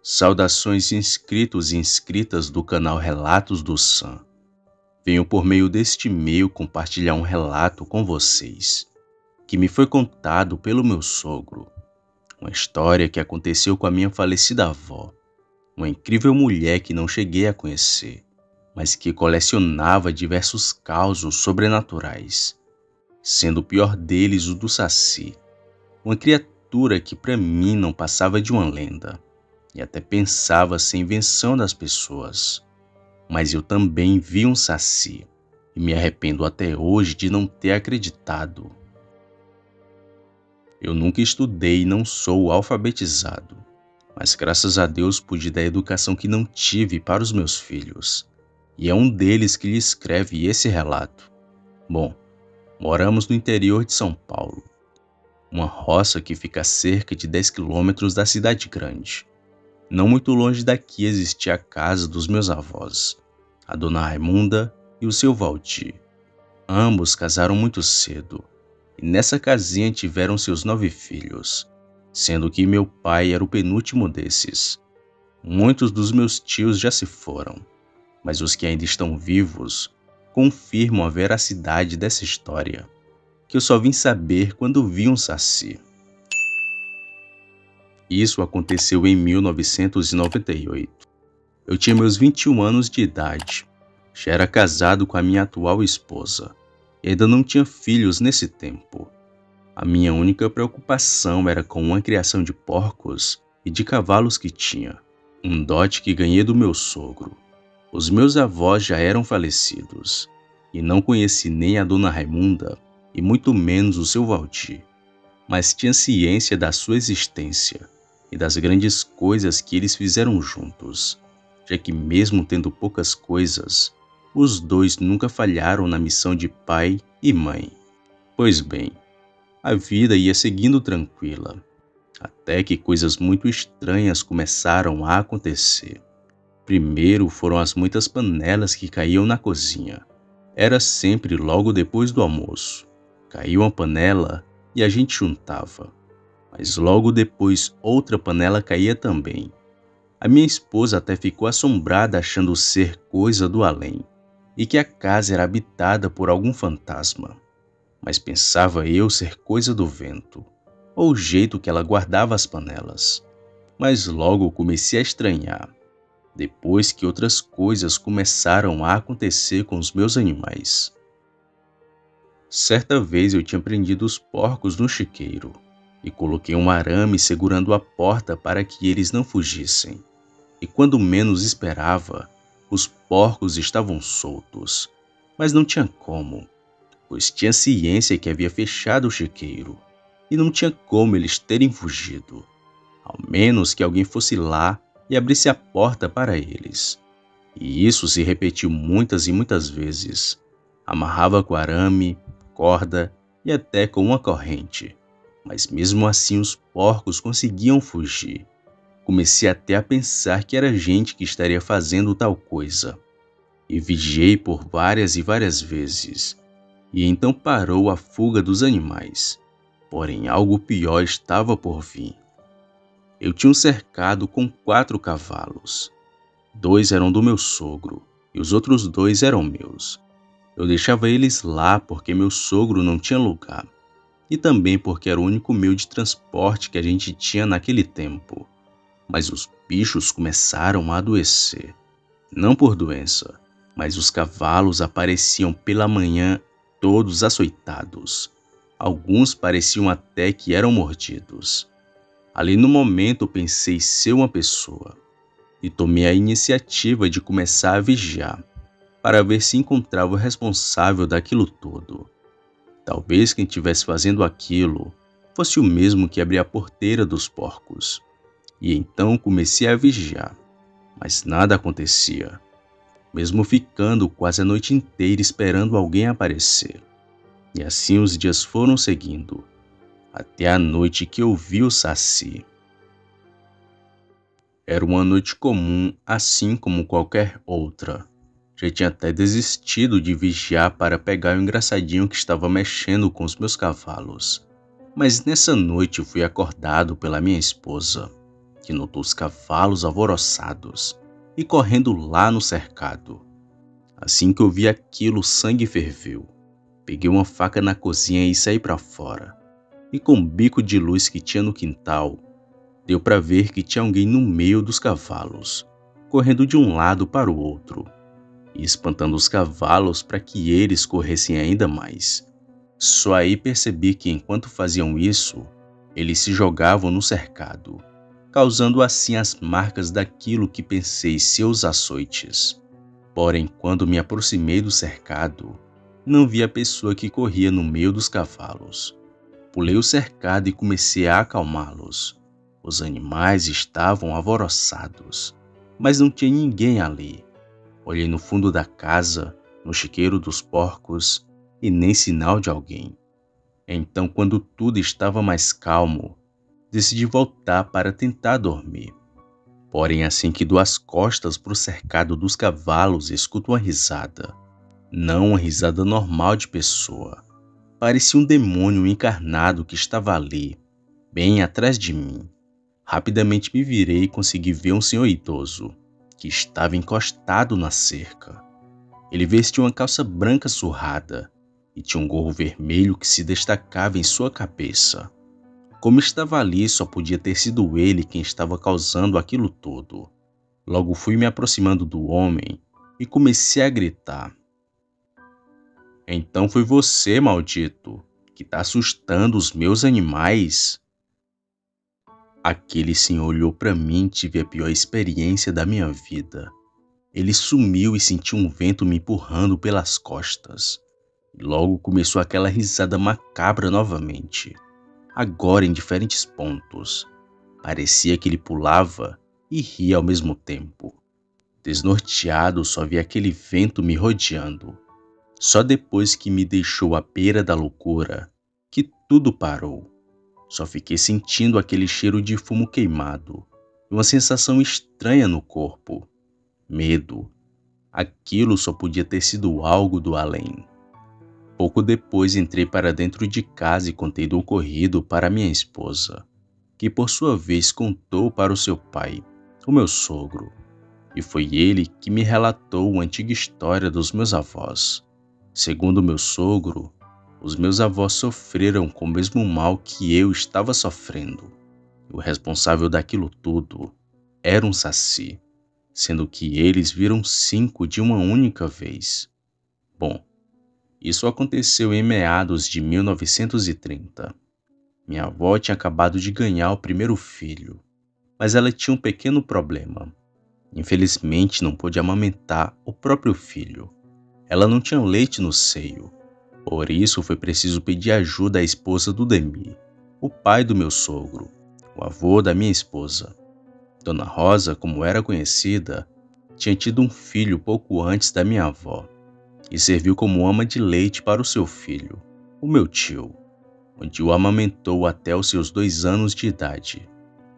Saudações inscritos e inscritas do canal Relatos do Sam. Venho por meio deste e-mail compartilhar um relato com vocês, que me foi contado pelo meu sogro. Uma história que aconteceu com a minha falecida avó, uma incrível mulher que não cheguei a conhecer, mas que colecionava diversos causos sobrenaturais, sendo o pior deles o do Saci, uma criatura que para mim não passava de uma lenda. E até pensava ser invenção das pessoas. Mas eu também vi um saci, e me arrependo até hoje de não ter acreditado. Eu nunca estudei e não sou alfabetizado, mas graças a Deus pude dar a educação que não tive para os meus filhos. E é um deles que lhe escreve esse relato. Bom, moramos no interior de São Paulo, uma roça que fica a cerca de 10 quilômetros da cidade grande. Não muito longe daqui existia a casa dos meus avós, a dona Raimunda e o seu Valdir. Ambos casaram muito cedo, e nessa casinha tiveram seus 9 filhos, sendo que meu pai era o penúltimo desses. Muitos dos meus tios já se foram, mas os que ainda estão vivos confirmam a veracidade dessa história, que eu só vim saber quando vi um saci. Isso aconteceu em 1998. Eu tinha meus 21 anos de idade. Já era casado com a minha atual esposa e ainda não tinha filhos nesse tempo. A minha única preocupação era com uma criação de porcos e de cavalos que tinha, um dote que ganhei do meu sogro. Os meus avós já eram falecidos e não conheci nem a dona Raimunda e muito menos o seu Valdir, mas tinha ciência da sua existência e das grandes coisas que eles fizeram juntos, já que mesmo tendo poucas coisas, os dois nunca falharam na missão de pai e mãe. Pois bem, a vida ia seguindo tranquila, até que coisas muito estranhas começaram a acontecer. Primeiro foram as muitas panelas que caíam na cozinha. Era sempre logo depois do almoço. Caiu uma panela e a gente juntava. Mas logo depois outra panela caía também. A minha esposa até ficou assombrada achando ser coisa do além e que a casa era habitada por algum fantasma. Mas pensava eu ser coisa do vento, ou o jeito que ela guardava as panelas. Mas logo comecei a estranhar, depois que outras coisas começaram a acontecer com os meus animais. Certa vez eu tinha prendido os porcos no chiqueiro e coloquei um arame segurando a porta para que eles não fugissem. E quando menos esperava, os porcos estavam soltos, mas não tinha como, pois tinha ciência que havia fechado o chiqueiro e não tinha como eles terem fugido, ao menos que alguém fosse lá e abrisse a porta para eles. E isso se repetiu muitas e muitas vezes. Amarrava com arame, corda e até com uma corrente. Mas mesmo assim os porcos conseguiam fugir. Comecei até a pensar que era gente que estaria fazendo tal coisa. E vigiei por várias e várias vezes. E então parou a fuga dos animais. Porém algo pior estava por vir. Eu tinha um cercado com 4 cavalos. 2 eram do meu sogro e os outros 2 eram meus. Eu deixava eles lá porque meu sogro não tinha lugar. E também porque era o único meio de transporte que a gente tinha naquele tempo. Mas os bichos começaram a adoecer. Não por doença, mas os cavalos apareciam pela manhã todos açoitados. Alguns pareciam até que eram mordidos. Ali no momento eu pensei ser uma pessoa e tomei a iniciativa de começar a vigiar, para ver se encontrava o responsável daquilo tudo. Talvez quem estivesse fazendo aquilo fosse o mesmo que abria a porteira dos porcos. E então comecei a vigiar, mas nada acontecia, mesmo ficando quase a noite inteira esperando alguém aparecer. E assim os dias foram seguindo, até a noite que eu vi o Saci. Era uma noite comum, assim como qualquer outra. Já tinha até desistido de vigiar para pegar o engraçadinho que estava mexendo com os meus cavalos. Mas nessa noite eu fui acordado pela minha esposa. que notou os cavalos alvoroçados e correndo lá no cercado. Assim que eu vi aquilo, o sangue ferveu. Peguei uma faca na cozinha e saí para fora. E com o bico de luz que tinha no quintal, deu para ver que tinha alguém no meio dos cavalos, correndo de um lado para o outro e espantando os cavalos para que eles corressem ainda mais. Só aí percebi que enquanto faziam isso, eles se jogavam no cercado, causando assim as marcas daquilo que pensei ser os açoites. Porém, quando me aproximei do cercado, não vi a pessoa que corria no meio dos cavalos. Pulei o cercado e comecei a acalmá-los. Os animais estavam alvoroçados, mas não tinha ninguém ali. Olhei no fundo da casa, no chiqueiro dos porcos, e nem sinal de alguém. Então, quando tudo estava mais calmo, decidi voltar para tentar dormir. Porém, assim que dou as costas para o cercado dos cavalos, escuto uma risada. Não uma risada normal de pessoa. Parecia um demônio encarnado que estava ali, bem atrás de mim. Rapidamente me virei e consegui ver um senhor idoso, que estava encostado na cerca. Ele vestia uma calça branca surrada e tinha um gorro vermelho que se destacava em sua cabeça. Como estava ali, só podia ter sido ele quem estava causando aquilo tudo. Logo fui me aproximando do homem e comecei a gritar. Então foi você, maldito, que está assustando os meus animais? Aquele senhor olhou para mim e tive a pior experiência da minha vida. Ele sumiu e senti um vento me empurrando pelas costas. E logo começou aquela risada macabra novamente. Agora em diferentes pontos. Parecia que ele pulava e ria ao mesmo tempo. Desnorteado, só vi aquele vento me rodeando. Só depois que me deixou à beira da loucura, que tudo parou. Só fiquei sentindo aquele cheiro de fumo queimado e uma sensação estranha no corpo. Medo. Aquilo só podia ter sido algo do além. Pouco depois entrei para dentro de casa e contei do ocorrido para minha esposa, que por sua vez contou para o seu pai, o meu sogro, e foi ele que me relatou a antiga história dos meus avós. Segundo meu sogro, os meus avós sofreram com o mesmo mal que eu estava sofrendo. O responsável daquilo tudo era um saci, sendo que eles viram 5 de uma única vez. Bom, isso aconteceu em meados de 1930. Minha avó tinha acabado de ganhar o primeiro filho, mas ela tinha um pequeno problema. Infelizmente, não pôde amamentar o próprio filho. Ela não tinha leite no seio. Por isso, foi preciso pedir ajuda à esposa do Demi, o pai do meu sogro, o avô da minha esposa. Dona Rosa, como era conhecida, tinha tido um filho pouco antes da minha avó e serviu como ama de leite para o seu filho, o meu tio, onde o amamentou até os seus 2 anos de idade.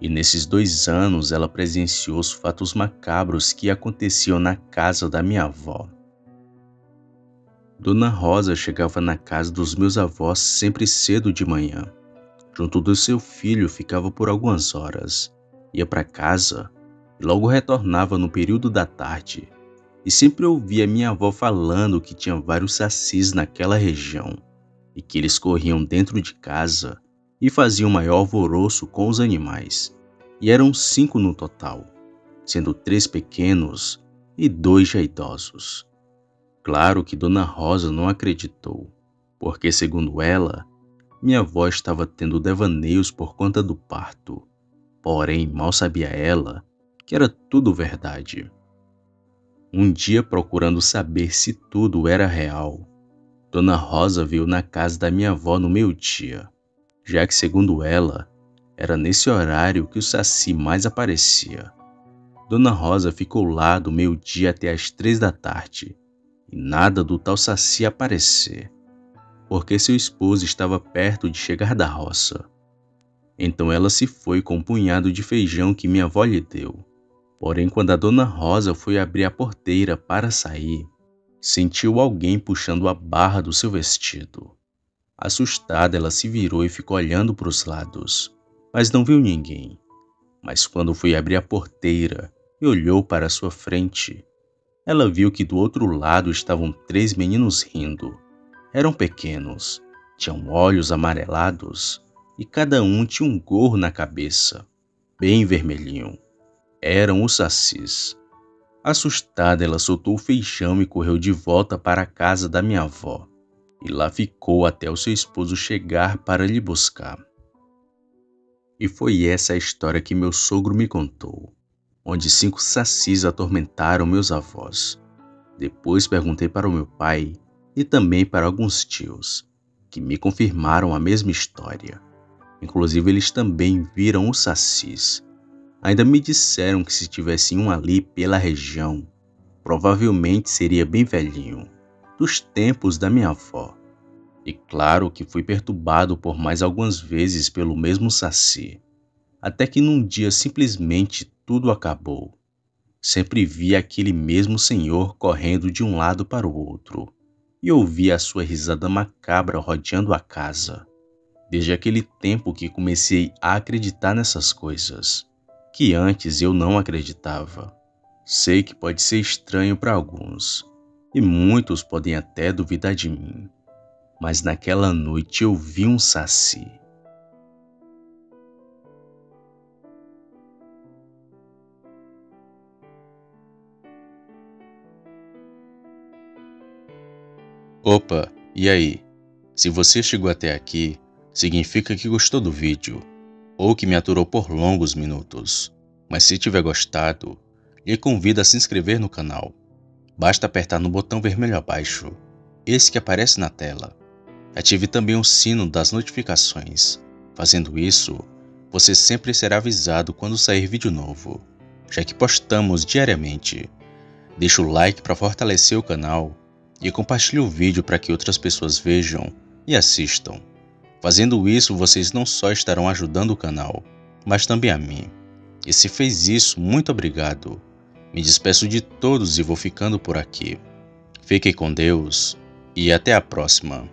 E nesses 2 anos ela presenciou os fatos macabros que aconteciam na casa da minha avó. Dona Rosa chegava na casa dos meus avós sempre cedo de manhã. Junto do seu filho ficava por algumas horas, ia para casa e logo retornava no período da tarde. E sempre ouvia minha avó falando que tinha vários sacis naquela região e que eles corriam dentro de casa e faziam maior alvoroço com os animais. E eram 5 no total, sendo 3 pequenos e 2 já idosos. Claro que Dona Rosa não acreditou, porque, segundo ela, minha avó estava tendo devaneios por conta do parto. Porém, mal sabia ela que era tudo verdade. Um dia, procurando saber se tudo era real, Dona Rosa veio na casa da minha avó no meio-dia, já que, segundo ela, era nesse horário que o saci mais aparecia. Dona Rosa ficou lá do meio-dia até as 3 da tarde, e nada do tal saci aparecer, porque seu esposo estava perto de chegar da roça. Então ela se foi com um punhado de feijão que minha avó lhe deu. Porém, quando a Dona Rosa foi abrir a porteira para sair, sentiu alguém puxando a barra do seu vestido. Assustada, ela se virou e ficou olhando para os lados, mas não viu ninguém. Mas quando foi abrir a porteira e olhou para sua frente, ela viu que do outro lado estavam 3 meninos rindo. Eram pequenos, tinham olhos amarelados e cada um tinha um gorro na cabeça, bem vermelhinho. Eram os sacis. Assustada, ela soltou o feijão e correu de volta para a casa da minha avó. E lá ficou até o seu esposo chegar para lhe buscar. E foi essa a história que meu sogro me contou, onde 5 sacis atormentaram meus avós. Depois perguntei para o meu pai e também para alguns tios, que me confirmaram a mesma história. Inclusive eles também viram os sacis. Ainda me disseram que se tivesse um ali pela região, provavelmente seria bem velhinho, dos tempos da minha avó. E claro que fui perturbado por mais algumas vezes pelo mesmo saci, até que num dia simplesmente tudo acabou. Sempre vi aquele mesmo senhor correndo de um lado para o outro, e ouvi a sua risada macabra rodeando a casa. Desde aquele tempo que comecei a acreditar nessas coisas, que antes eu não acreditava. Sei que pode ser estranho para alguns, e muitos podem até duvidar de mim, mas naquela noite eu vi um saci. Opa, e aí? Se você chegou até aqui, significa que gostou do vídeo, ou que me aturou por longos minutos. Mas se tiver gostado, lhe convido a se inscrever no canal. Basta apertar no botão vermelho abaixo, esse que aparece na tela. Ative também o sino das notificações. Fazendo isso, você sempre será avisado quando sair vídeo novo, já que postamos diariamente. Deixe o like para fortalecer o canal e compartilhe o vídeo para que outras pessoas vejam e assistam. Fazendo isso, vocês não só estarão ajudando o canal, mas também a mim. E se fez isso, muito obrigado. Me despeço de todos e vou ficando por aqui. Fiquem com Deus e até a próxima.